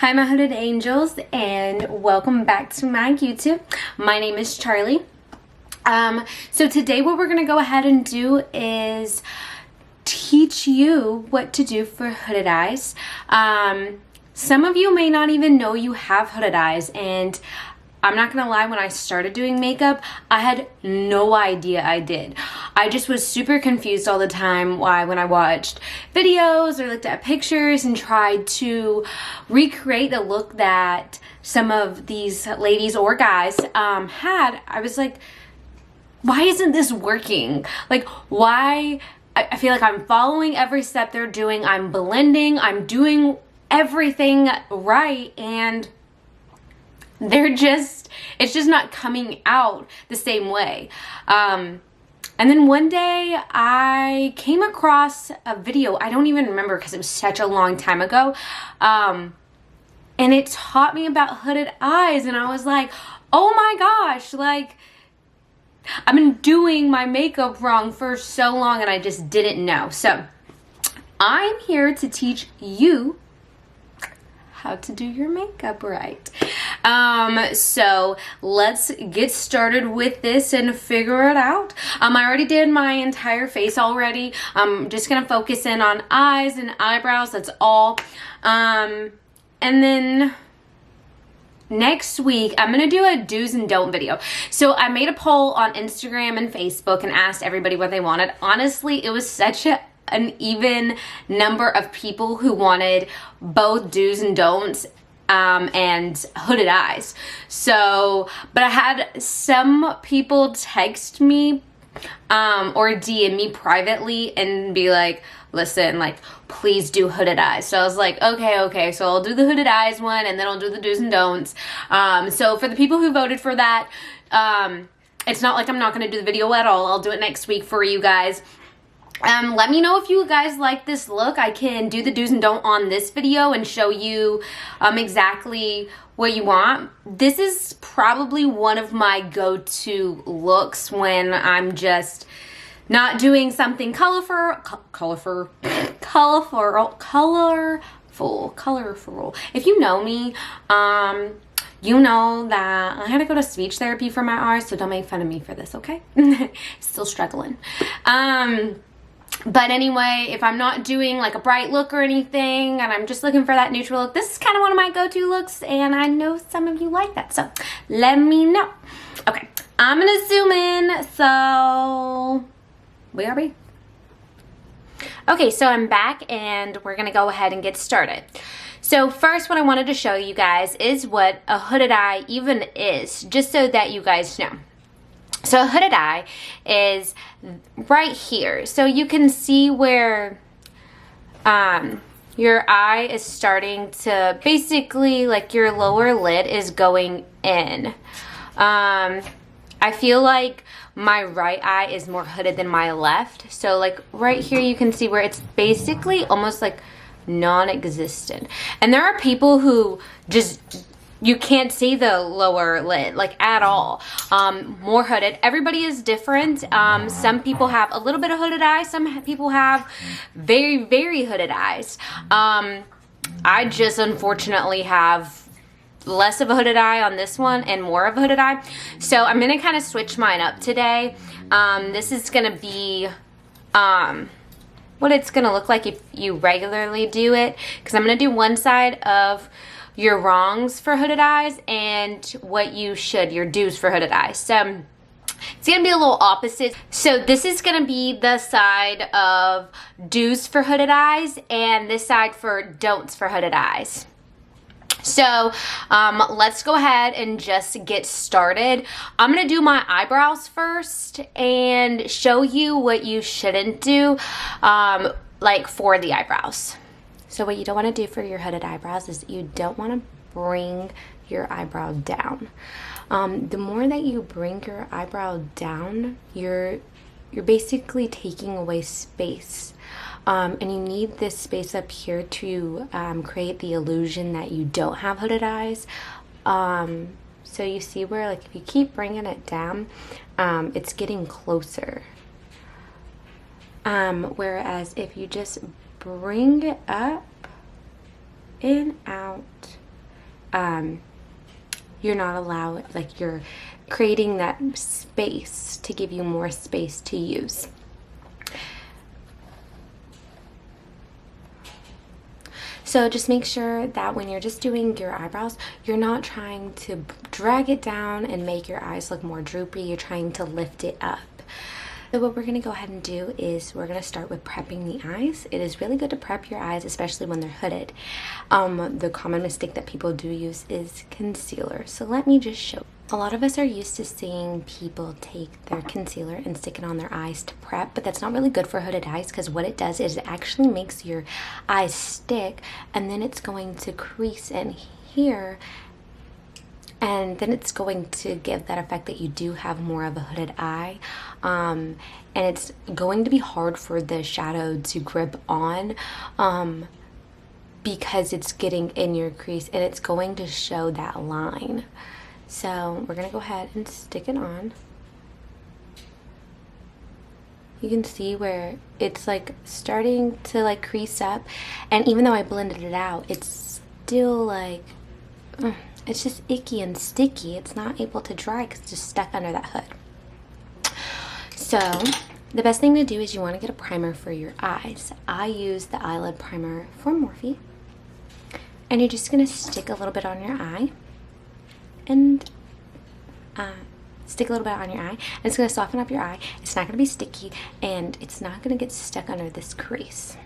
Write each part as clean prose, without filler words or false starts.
Hi my hooded angels, and welcome back to my YouTube. My name is Charlie. So today what we're going to go ahead and do is teach you what to do for hooded eyes. Some of you may not even know you have hooded eyes, and I'm not gonna lie, when I started doing makeup, I had no idea I did. I just was super confused all the time when I watched videos or looked at pictures and tried to recreate the look that some of these ladies or guys had. I was like, why isn't this working? Like, why? I feel like I'm following every step they're doing. I'm blending, I'm doing everything right, and it's just not coming out the same way. And then one day I came across a video. I don't even remember because it was such a long time ago. And it taught me about hooded eyes, and I was like, oh my gosh, like, I've been doing my makeup wrong for so long and I just didn't know. So I'm here to teach you how to do your makeup right. So let's get started with this and figure it out. I already did my entire face already. I'm just gonna focus in on eyes and eyebrows, that's all. And then next week, I'm gonna do a do's and don't video. So I made a poll on Instagram and Facebook and asked everybody what they wanted. Honestly, it was such an even number of people who wanted both do's and don'ts and hooded eyes. So, but I had some people text me or DM me privately and be like, listen, like, please do hooded eyes. So I was like, okay, so I'll do the hooded eyes one and then I'll do the do's and don'ts. So for the people who voted for that, it's not like I'm not gonna do the video at all. I'll do it next week for you guys. Let me know if you guys like this look. I can do the do's and don't on this video and show you exactly what you want. This is probably one of my go-to looks when I'm just not doing something colorful. If you know me, you know that I had to go to speech therapy for my eyes, so don't make fun of me for this, okay? Still struggling. But anyway, if I'm not doing like a bright look or anything and I'm just looking for that neutral look, this is kind of one of my go-to looks, and I know some of you like that, so let me know. Okay, I'm gonna zoom in. So where are we? Okay, so I'm back and we're gonna go ahead and get started. So first, what I wanted to show you guys is what a hooded eye even is, just so that you guys know. So a hooded eye is right here. So you can see where your eye is starting to, basically, like, your lower lid is going in. I feel like my right eye is more hooded than my left. So like right here you can see where it's basically almost like non-existent. And there are people who just, you can't see the lower lid, like, at all. More hooded. Everybody is different. Some people have a little bit of hooded eyes. Some people have very, very hooded eyes. I just unfortunately have less of a hooded eye on this one and more of a hooded eye. So I'm going to kind of switch mine up today. This is going to be what it's going to look like if you regularly do it, because I'm going to do one side of your wrongs for hooded eyes and what you should, your do's for hooded eyes. So it's gonna be a little opposite. So this is gonna be the side of do's for hooded eyes and this side for don'ts for hooded eyes. So let's go ahead and just get started. I'm gonna do my eyebrows first and show you what you shouldn't do, like, for the eyebrows. So what you don't want to do for your hooded eyebrows is you don't want to bring your eyebrow down. The more that you bring your eyebrow down, you're basically taking away space. And you need this space up here to create the illusion that you don't have hooded eyes. So you see where, like, if you keep bringing it down, it's getting closer. Whereas if you just bring it up, in, out, you're not allowed, like you're creating that space to give you more space to use. So just make sure that when you're just doing your eyebrows, you're not trying to drag it down and make your eyes look more droopy. You're trying to lift it up. So what we're going to go ahead and do is we're going to start with prepping the eyes. It is really good to prep your eyes, especially when they're hooded. The common mistake that people do use is concealer. So let me just show. A lot of us are used to seeing people take their concealer and stick it on their eyes to prep, but that's not really good for hooded eyes, because what it does is it actually makes your eyes stick, and then it's going to crease in here, and then it's going to give that effect that you do have more of a hooded eye, and it's going to be hard for the shadow to grip on, because it's getting in your crease and it's going to show that line. So we're gonna go ahead and stick it on. You can see where it's like starting to like crease up, and even though I blended it out, it's still like it's just icky and sticky. It's not able to dry because it's just stuck under that hood. So the best thing to do is you want to get a primer for your eyes. I use the eyelid primer from Morphe, and you're just gonna stick a little bit on your eye. And stick a little bit on your eye, and it's going to soften up your eye. It's not going to be sticky, and it's not going to get stuck under this crease.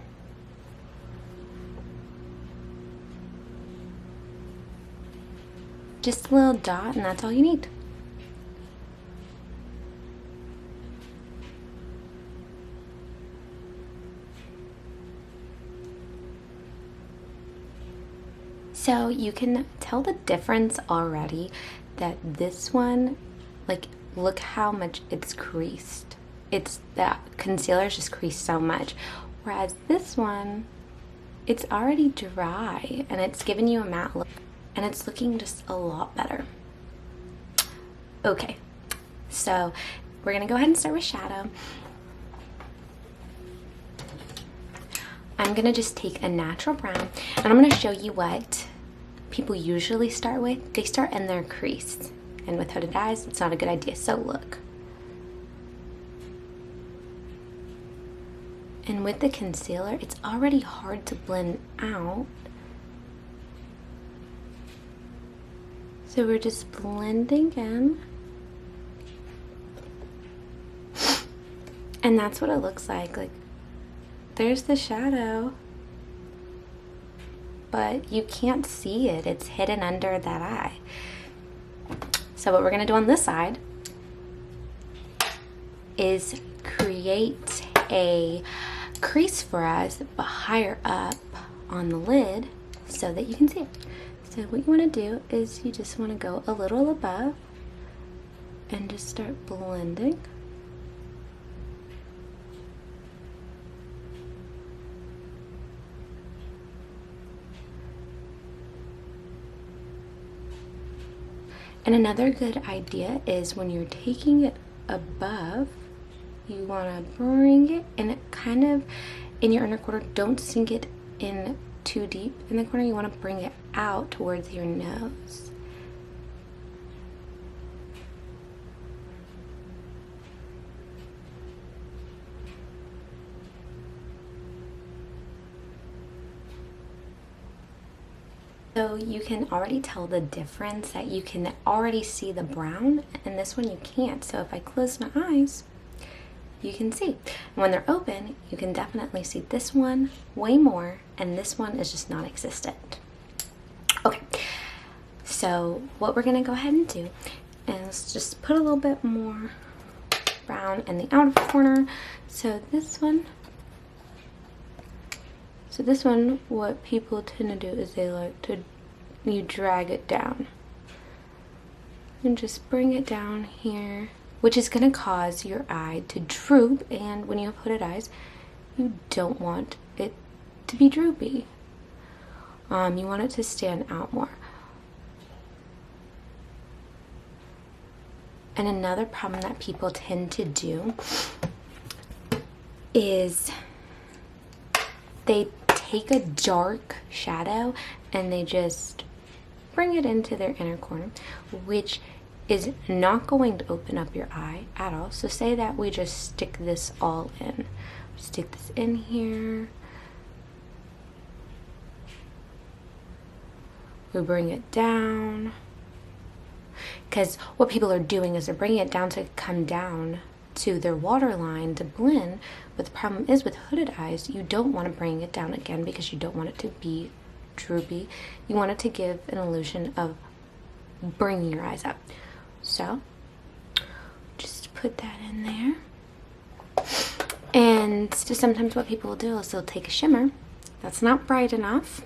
Just a little dot, and that's all you need. So you can tell the difference already that this one, like, look how much it's creased. It's that concealer's just creased so much. Whereas this one, it's already dry and it's giving you a matte look, and it's looking just a lot better. Okay, so we're gonna go ahead and start with shadow. I'm gonna just take a natural brown, and I'm gonna show you what people usually start with. They start in their crease, and with hooded eyes, it's not a good idea. So look. And with the concealer, it's already hard to blend out. So we're just blending in. And that's what it looks like. Like, there's the shadow, but you can't see it. It's hidden under that eye. So what we're gonna do on this side is create a crease for us, but higher up on the lid so that you can see it. So what you wanna do is you just wanna go a little above and just start blending. And another good idea is when you're taking it above, you want to bring it and it kind of in your inner corner. Don't sink it in too deep in the corner. You want to bring it out towards your nose. So you can already tell the difference, that you can already see the brown, and this one you can't. So if I close my eyes, you can see. And when they're open, you can definitely see this one way more, and this one is just non-existent. Okay, so what we're gonna go ahead and do is just put a little bit more brown in the outer corner. So this one, what people tend to do is they like to, you drag it down and just bring it down here, which is going to cause your eye to droop, and when you have hooded eyes, you don't want it to be droopy. You want it to stand out more. And another problem that people tend to do is they take a dark shadow and they just bring it into their inner corner, which is not going to open up your eye at all. So say that we just stick this all in. Stick this in here. We bring it down. Because what people are doing is they're bringing it down to come down to their waterline to blend. But the problem is with hooded eyes, you don't want to bring it down again because you don't want it to be droopy. You want it to give an illusion of bringing your eyes up. So just put that in there. And just sometimes what people will do is they'll take a shimmer that's not bright enough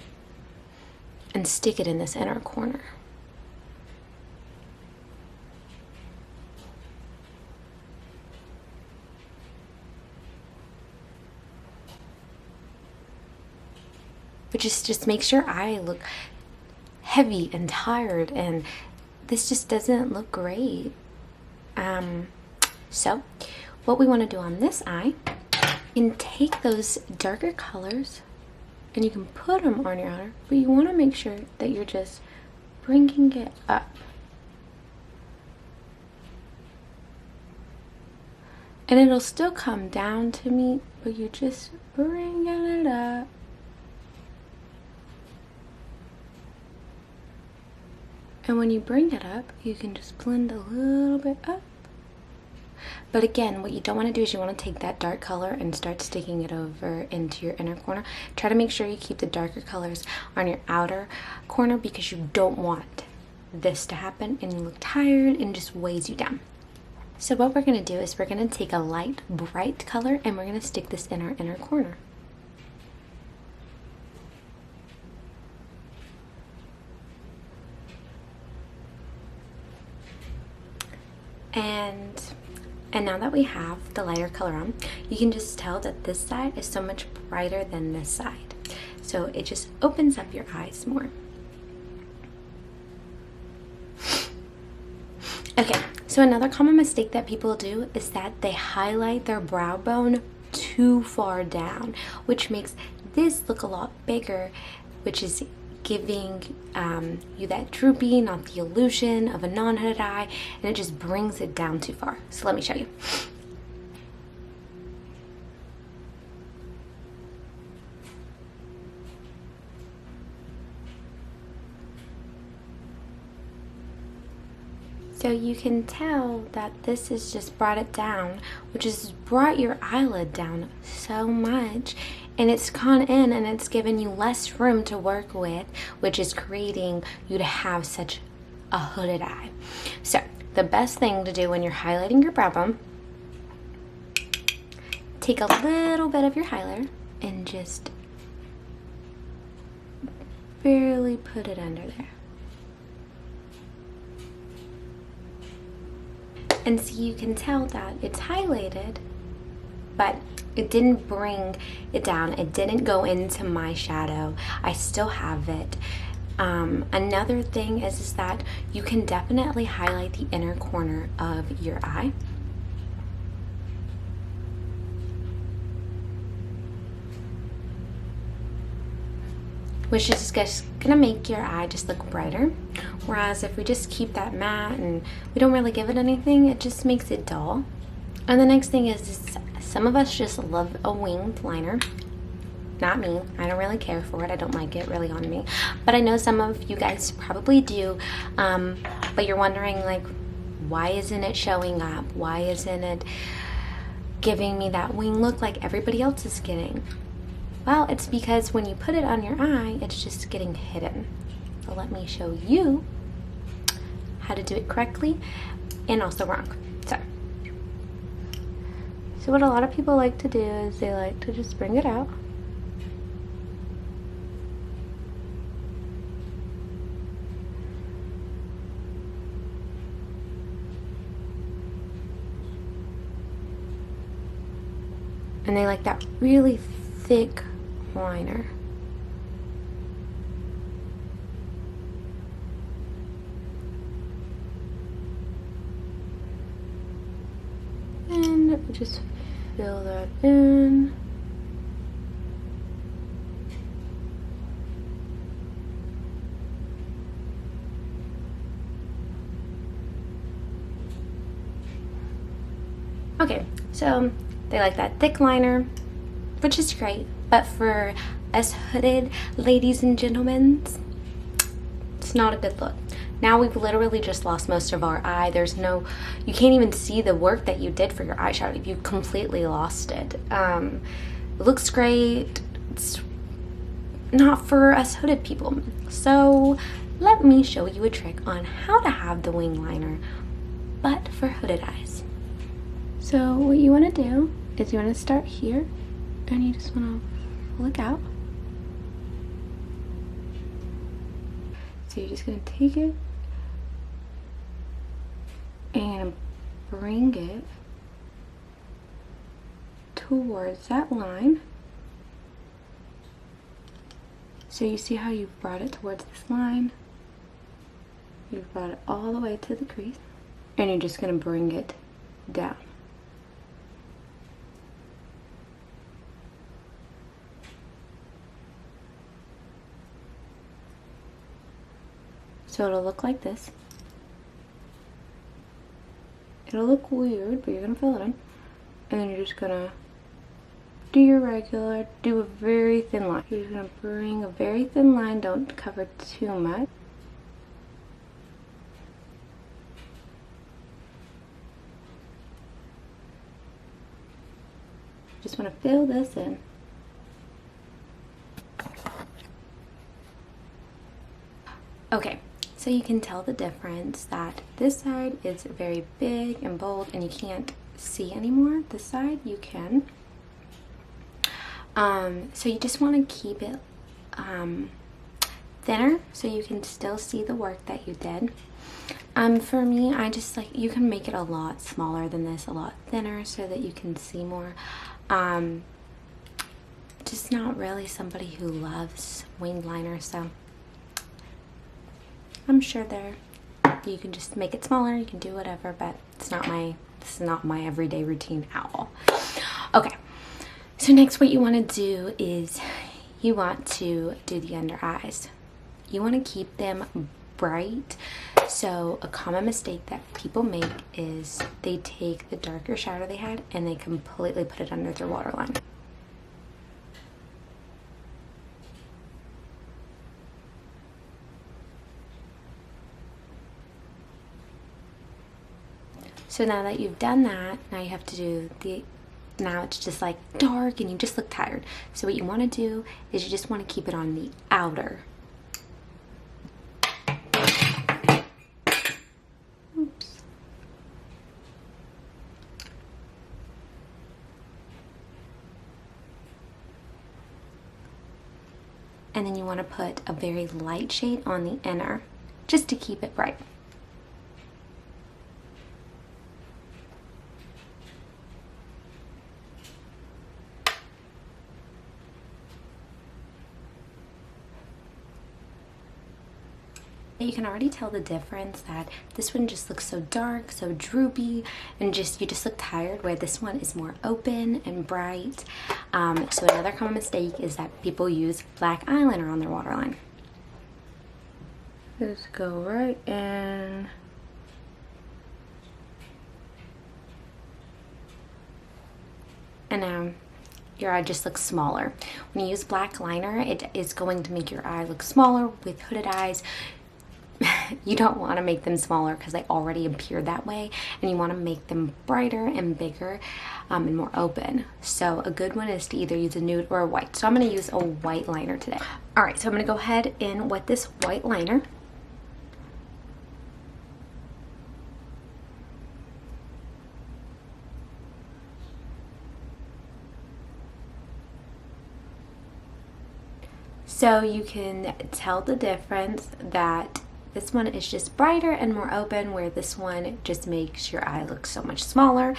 and stick it in this inner corner. But just makes your eye look heavy and tired, and this just doesn't look great. So what we want to do on this eye, you can take those darker colors and you can put them on your outer, but you want to make sure that you're just bringing it up. And it'll still come down to me, but you're just bringing it up. And when you bring it up, you can just blend a little bit up. But again, what you don't want to do is you want to take that dark color and start sticking it over into your inner corner. Try to make sure you keep the darker colors on your outer corner because you don't want this to happen and you look tired and just weighs you down. So what we're going to do is we're going to take a light, bright color and we're going to stick this in our inner corner. And now that we have the lighter color on, you can just tell that this side is so much brighter than this side. So it just opens up your eyes more. Okay, so another common mistake that people do is that they highlight their brow bone too far down, which makes this look a lot bigger, which is giving you that droopy, not the illusion of a non-hooded eye, and it just brings it down too far. So let me show you. So you can tell that this has just brought it down, which has brought your eyelid down so much, and it's gone in and it's given you less room to work with, which is creating you to have such a hooded eye. So the best thing to do when you're highlighting your brow bone, take a little bit of your highlighter and just barely put it under there. And so you can tell that it's highlighted, but it didn't bring it down. It didn't go into my shadow. I still have it. Another thing is that you can definitely highlight the inner corner of your eye. Which is just gonna make your eye just look brighter. Whereas if we just keep that matte and we don't really give it anything, it just makes it dull. And the next thing is some of us just love a winged liner. Not me. I don't really care for it. I don't like it really on me. But I know some of you guys probably do. But you're wondering, like, why isn't it showing up? Why isn't it giving me that wing look like everybody else is getting? Well, it's because when you put it on your eye, it's just getting hidden. So let me show you how to do it correctly and also wrong. So what a lot of people like to do is they like to just bring it out. And they like that really thick liner. And just fill that in. Okay, so they like that thick liner, which is great, but for us hooded ladies and gentlemen, it's not a good look. Now we've literally just lost most of our eye. There's no, you can't even see the work that you did for your eyeshadow. You completely lost it. It looks great. It's not for us hooded people. So let me show you a trick on how to have the wing liner, but for hooded eyes. So what you want to do is you want to start here, and you just want to look out. So you're just going to take it and bring it towards that line. So you see how you brought it towards this line? You brought it all the way to the crease, and you're just going to bring it down. So it'll look like this. It'll look weird, but you're gonna fill it in. And then you're just gonna do your regular, do a very thin line. You're just gonna bring a very thin line, don't cover too much. Just wanna fill this in. Okay. So you can tell the difference that this side is very big and bold and you can't see anymore. This side you can. So you just want to keep it thinner so you can still see the work that you did. For me, I just like, you can make it a lot smaller than this, a lot thinner so that you can see more. Just not really somebody who loves winged liner, so I'm sure you can just make it smaller, you can do whatever, but this is not my everyday routine at all. Okay, so next what you want to do is you want to do the under eyes. You want to keep them bright. So a common mistake that people make is they take the darker shadow they had and they completely put it under their waterline. So now that you've done that, now you have to do now it's just like dark and you just look tired. So what you want to do is you just want to keep it on the outer. Oops. And then you want to put a very light shade on the inner, just to keep it bright. You can already tell the difference that this one just looks so dark, so droopy, and you just look tired, where this one is more open and bright. So another common mistake is that people use black eyeliner on their waterline. Just go right in. And now your eye just looks smaller. When you use black liner, it is going to make your eye look smaller. With hooded eyes, you don't want to make them smaller because they already appear that way, and you want to make them brighter and bigger and more open. So a good one is to either use a nude or a white. So I'm going to use a white liner today. All right, so I'm going to go ahead in with this white liner. So you can tell the difference that this one is just brighter and more open, where this one just makes your eye look so much smaller.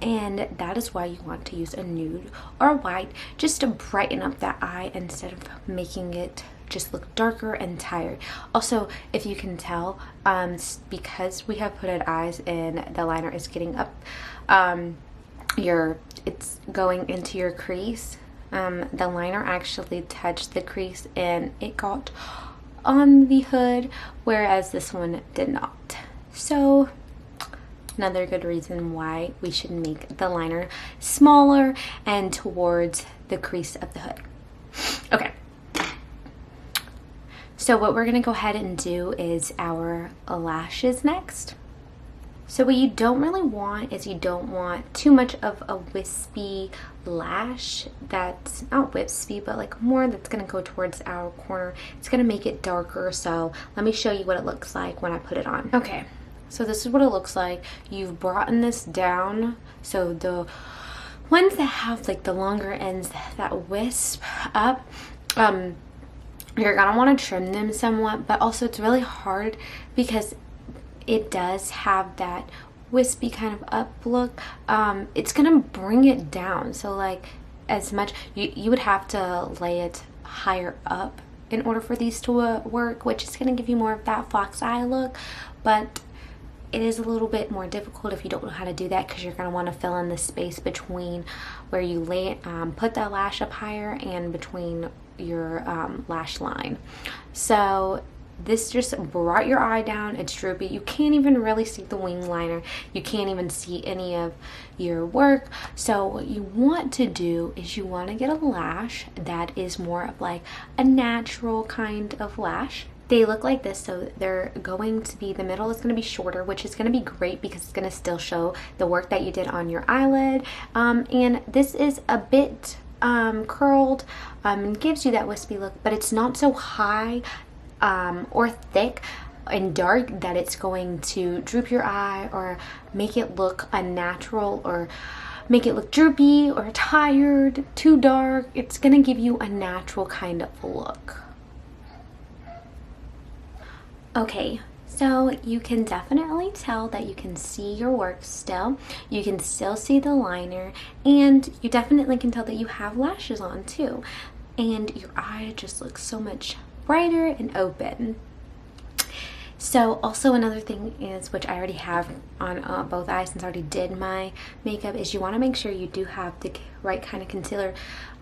And that is why you want to use a nude or a white, just to brighten up that eye instead of making it just look darker and tired. Also, if you can tell, because we have hooded eyes and the liner is getting up, it's going into your crease. The liner actually touched the crease and it got on the hood, whereas this one did not. So Another good reason why we should make the liner smaller and towards the crease of the hood. Okay. So what we're gonna go ahead and do is our lashes next. So what you don't really want is you don't want too much of a wispy lash that's not wispy, but like more that's gonna go towards our corner. It's gonna make it darker. So let me show you what it looks like when I put it on. Okay, so this is what it looks like. You've brought this down. So the ones that have like the longer ends that wisp up, you're gonna want to trim them somewhat, but also it's really hard because it does have that wispy kind of up look. It's gonna bring it down, so like as much you would have to lay it higher up in order for these to work, which is gonna give you more of that fox eye look, but it is a little bit more difficult if you don't know how to do that, because you're going to want to fill in the space between where you lay put that lash up higher and between your lash line. So this just brought your eye down. It's droopy. You can't even really see the wing liner. You can't even see any of your work. So what you want to do is you want to get a lash that is more of like a natural kind of lash. They look like this, so they're going to be, the middle is going to be shorter, which is going to be great because it's going to still show the work that you did on your eyelid. And this is a bit curled and gives you that wispy look, but it's not so high or thick and dark that it's going to droop your eye or make it look unnatural or make it look droopy or tired, too dark. It's going to give you a natural kind of look. Okay, so you can definitely tell that you can see your work still. You can still see the liner, and you definitely can tell that you have lashes on too. And your eye just looks so much brighter and open. So also another thing is, which I already have on both eyes since I already did my makeup, is you want to make sure you do have the right kind of concealer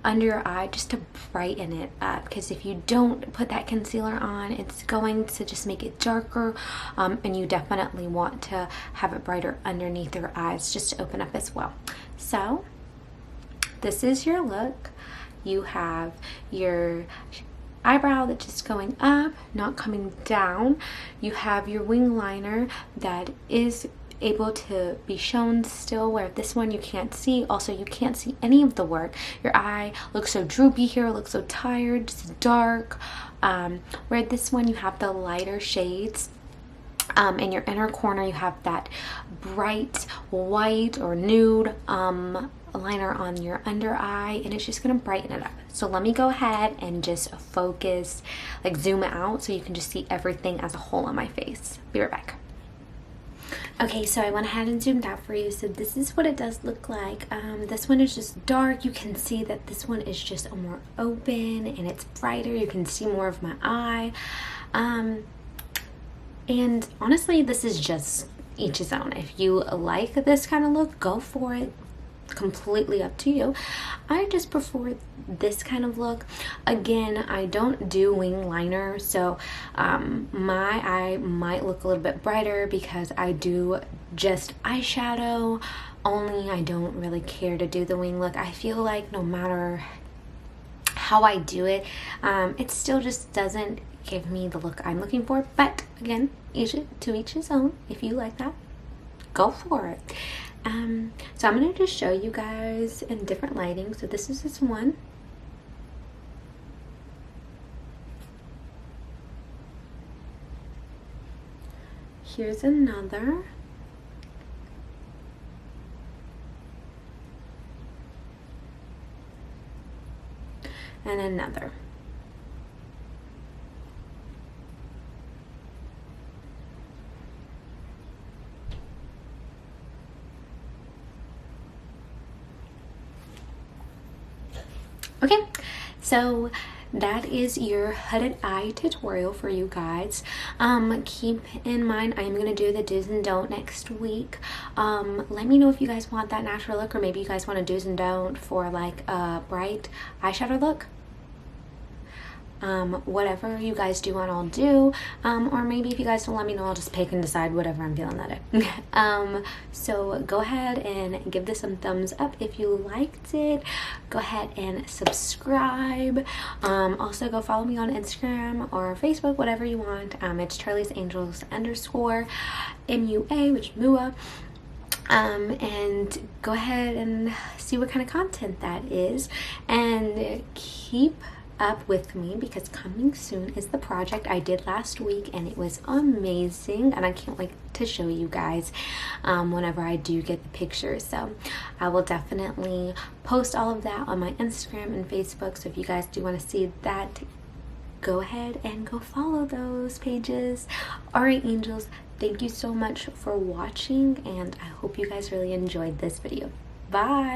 under your eye just to brighten it up, because if you don't put that concealer on, it's going to just make it darker, and you definitely want to have it brighter underneath your eyes just to open up as well. So this is your look. You have your eyebrow that's just going up, not coming down. You have your wing liner that is able to be shown still, where this one you can't see. Also, you can't see any of the work. Your eye looks so droopy here, looks so tired, just dark. Where this one you have the lighter shades. In your inner corner you have that bright white or nude liner on your under eye, and it's just gonna brighten it up. So let me go ahead and just focus, like zoom out so you can just see everything as a whole on my face. Be right back. Okay, so I went ahead and zoomed out for you. So this is what it does look like. This one is just dark. You can see that this one is just more open and it's brighter. You can see more of my eye. And honestly, this is just each his own. If you like this kind of look, go for it. Completely up to you. I just prefer this kind of look. Again, I don't do wing liner, so my eye might look a little bit brighter because I do just eyeshadow only. I don't really care to do the wing look. I feel like no matter how I do it, it still just doesn't give me the look I'm looking for. But again, to each his own. If you like that, go for it. So I'm going to just show you guys in different lighting. So this is this one. Here's another. And another. Okay, so that is your hooded eye tutorial for you guys. Keep in mind, I'm going to do the do's and don't next week. Let me know if you guys want that natural look, or maybe you guys want a do's and don't for like a bright eyeshadow look. whatever you guys do want, I'll do. Or maybe if you guys don't let me know, I'll just pick and decide whatever I'm feeling that day. So go ahead and give this some thumbs up if you liked it. Go ahead and subscribe. Also go follow me on Instagram or Facebook, whatever you want. It's Charlie's Angels _ MUA, which is MUA. And go ahead and see what kind of content that is, and keep up with me because coming soon is the project I did last week, and it was amazing, and I can't wait to show you guys whenever I do get the pictures. So I will definitely post all of that on my Instagram and Facebook, so if you guys do want to see that, go ahead and go follow those pages. Alright, angels, thank you so much for watching, and I hope you guys really enjoyed this video. Bye!